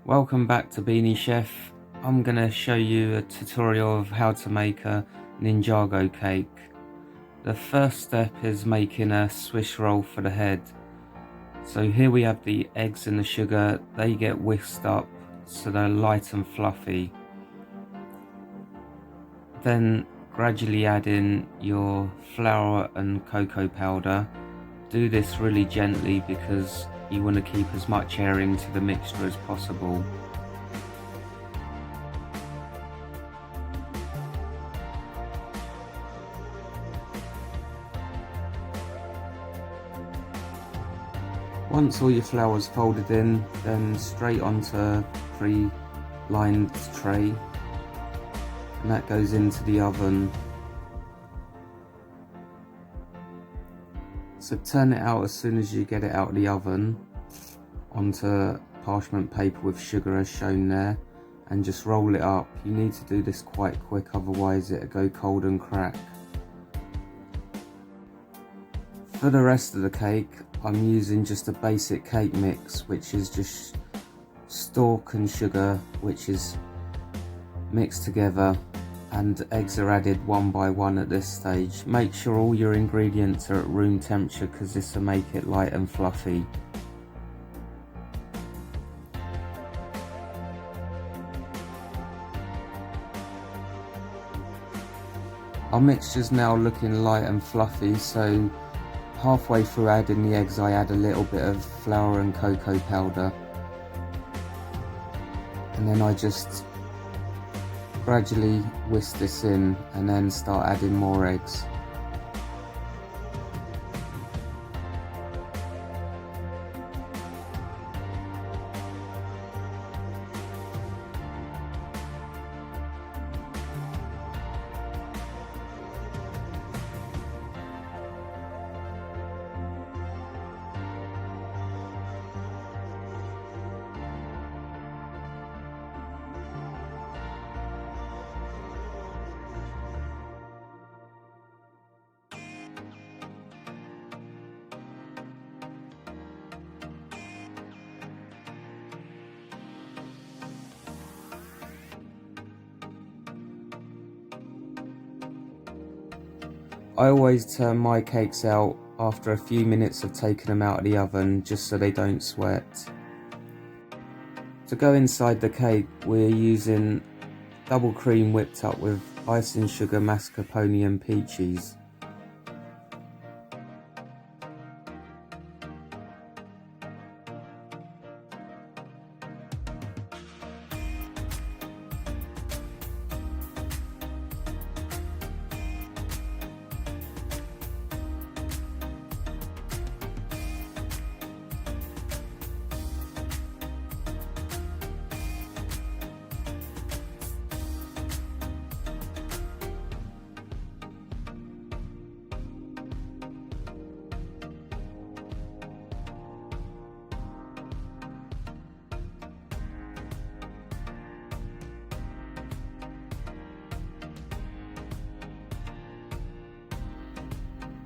Welcome back to Beanie Chef. I'm going to show you a tutorial of how to make a Ninjago cake. The first step is making a Swiss roll for the head. So here we have the eggs and the sugar. They get whisked up so they're light and fluffy. Then gradually add in your flour and cocoa powder. Do this really gently because you want to keep as much air into the mixture as possible. Once all your flour's folded in, then straight onto a pre-lined tray, and that goes into the oven. So turn it out as soon as you get it out of the oven onto parchment paper with sugar as shown there, and just roll it up. You need to do this quite quick, otherwise it'll go cold and crack. For the rest of the cake, I'm using just a basic cake mix, which is just stalk and sugar, which is mixed together, and eggs are added one by one at this stage. Make sure all your ingredients are at room temperature because this will make it light and fluffy. Our mixture's now looking light and fluffy, so halfway through adding the eggs I add a little bit of flour and cocoa powder, and then I just gradually whisk this in and then start adding more eggs. I always turn my cakes out after a few minutes of taking them out of the oven, just so they don't sweat. To go inside the cake, we're using double cream whipped up with icing sugar, mascarpone and peaches.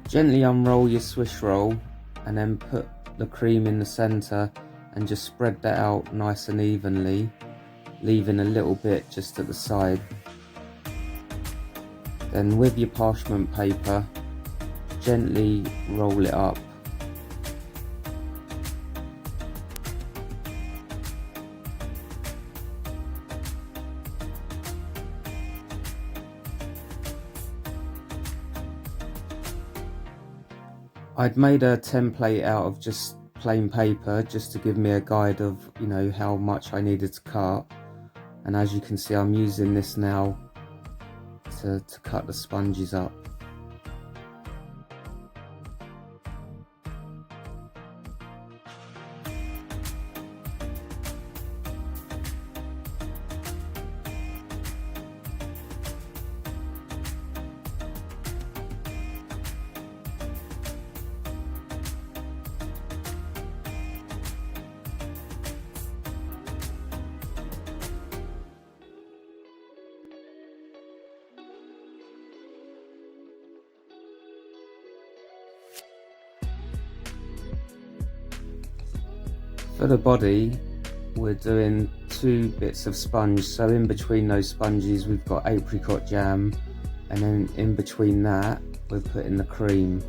Gently unroll your Swiss roll and then put the cream in the centre and just spread that out nice and evenly, leaving a little bit just at the side. Then with your parchment paper, gently roll it up. I'd made a template out of just plain paper just to give me a guide of, how much I needed to cut. And as you can see, I'm using this now to cut the sponges up. For the body, we're doing 2 bits of sponge, so in between those sponges we've got apricot jam, and then in between that we're putting the cream.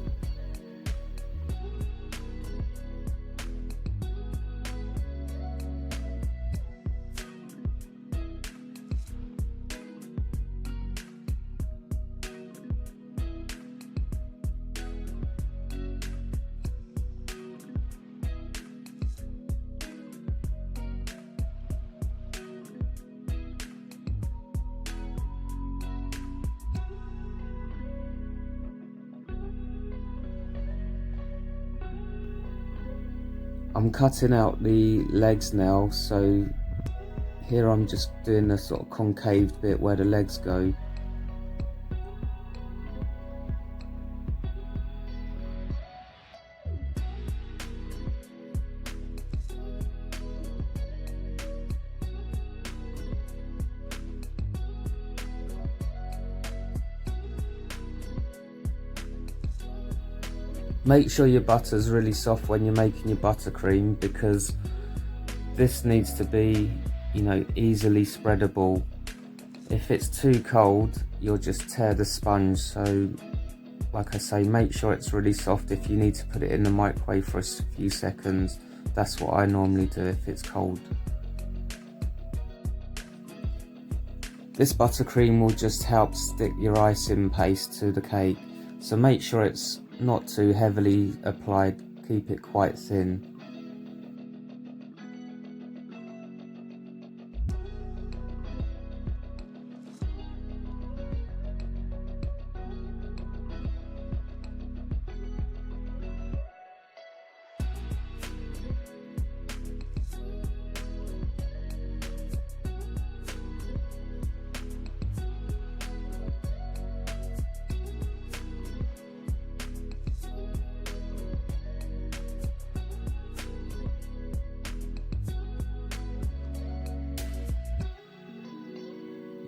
I'm cutting out the legs now, so here I'm just doing the sort of concave bit where the legs go. Make sure your butter's really soft when you're making your buttercream, because this needs to be, you know, easily spreadable. If it's too cold, you'll just tear the sponge. So like I say, make sure it's really soft. If you need to put it in the microwave for a few seconds, that's what I normally do if it's cold. This buttercream will just help stick your icing paste to the cake, so make sure it's not too heavily applied, keep it quite thin.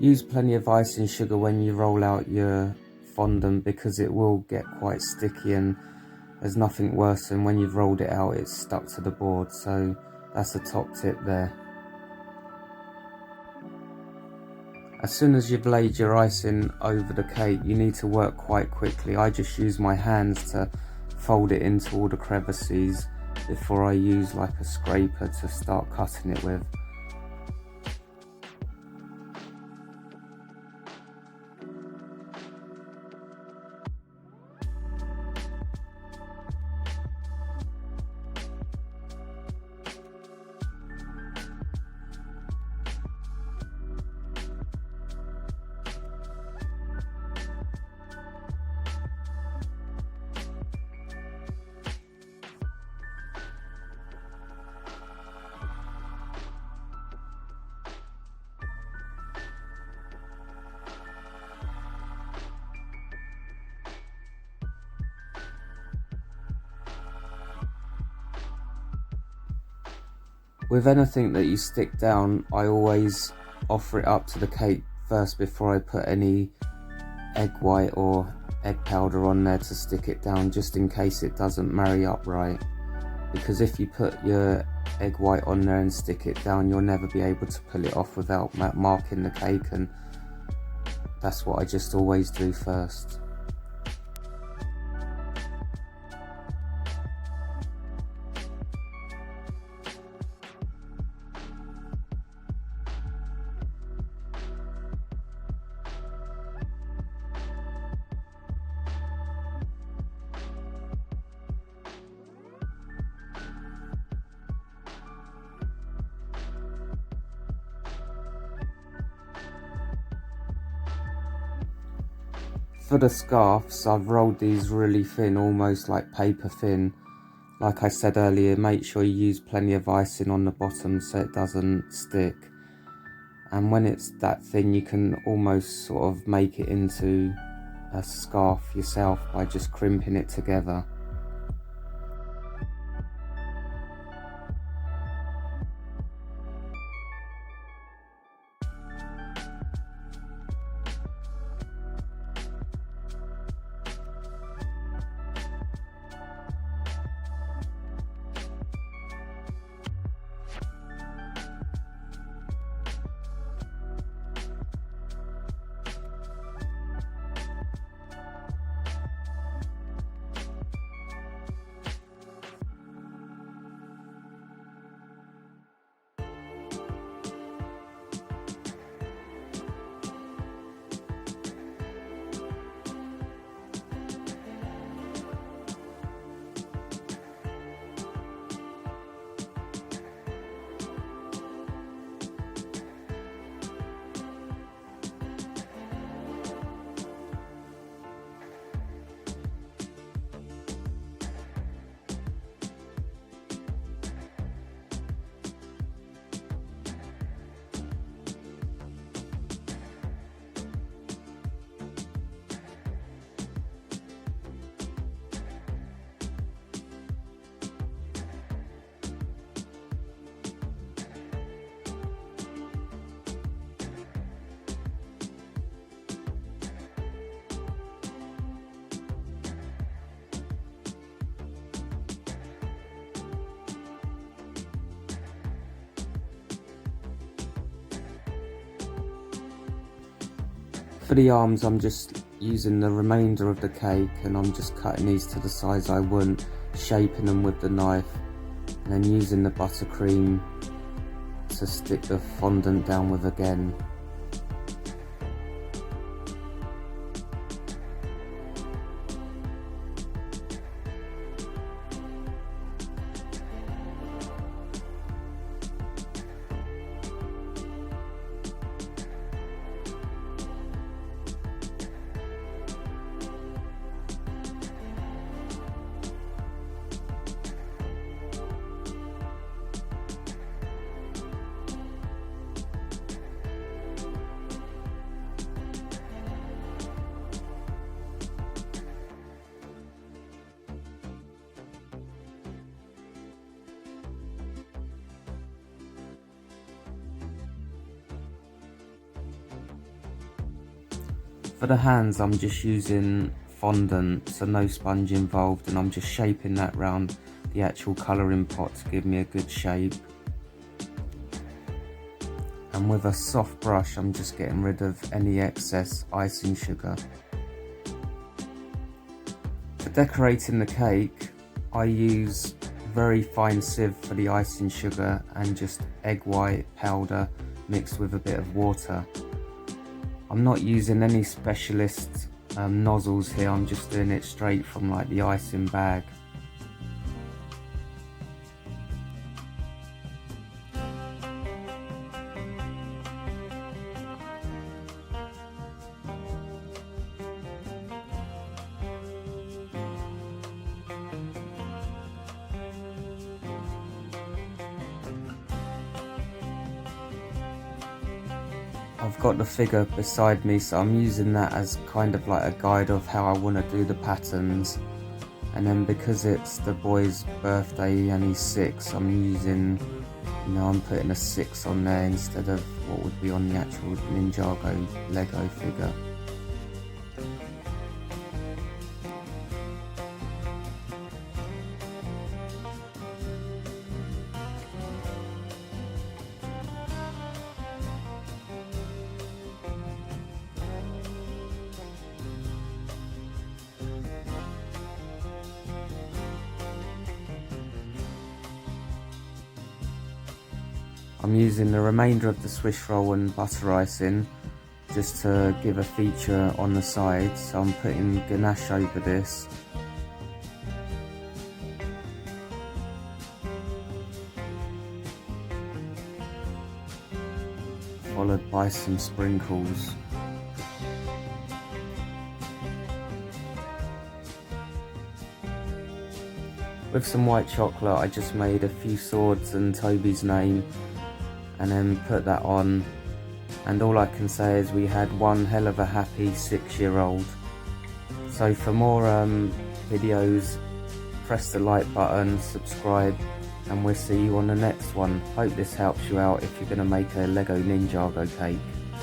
Use plenty of icing sugar when you roll out your fondant, because it will get quite sticky, and there's nothing worse than when you've rolled it out it's stuck to the board, so that's a top tip there. As soon as you've laid your icing over the cake, you need to work quite quickly. I just use my hands to fold it into all the crevices before I use like a scraper to start cutting it with. With anything that you stick down, I always offer it up to the cake first before I put any egg white or egg powder on there to stick it down, just in case it doesn't marry up right. Because if you put your egg white on there and stick it down, you'll never be able to pull it off without marking the cake, and that's what I just always do first. For the scarves, I've rolled these really thin, almost like paper thin. Like I said earlier, make sure you use plenty of icing on the bottom so it doesn't stick. And when it's that thin, you can almost sort of make it into a scarf yourself by just crimping it together. For the arms, I'm just using the remainder of the cake and I'm just cutting these to the size I want, shaping them with the knife, and then using the buttercream to stick the fondant down with again. For the hands, I'm just using fondant, so no sponge involved, and I'm just shaping that round the actual colouring pot to give me a good shape. And with a soft brush, I'm just getting rid of any excess icing sugar. For decorating the cake, I use very fine sieve for the icing sugar and just egg white powder mixed with a bit of water. I'm not using any specialist nozzles here, I'm just doing it straight from like the icing bag. I've got the figure beside me, so I'm using that as kind of like a guide of how I want to do the patterns. And then because it's the boy's birthday and he's 6, I'm using, I'm putting a 6 on there instead of what would be on the actual Ninjago Lego figure. I'm using the remainder of the Swiss roll and butter icing just to give a feature on the side, so I'm putting ganache over this. Followed by some sprinkles. With some white chocolate, I just made a few swords and Toby's name and then put that on, and all I can say is we had one hell of a happy 6-year-old. So for more videos, press the like button, subscribe, and we'll see you on the next one. Hope this helps you out if you're going to make a Lego Ninjago cake.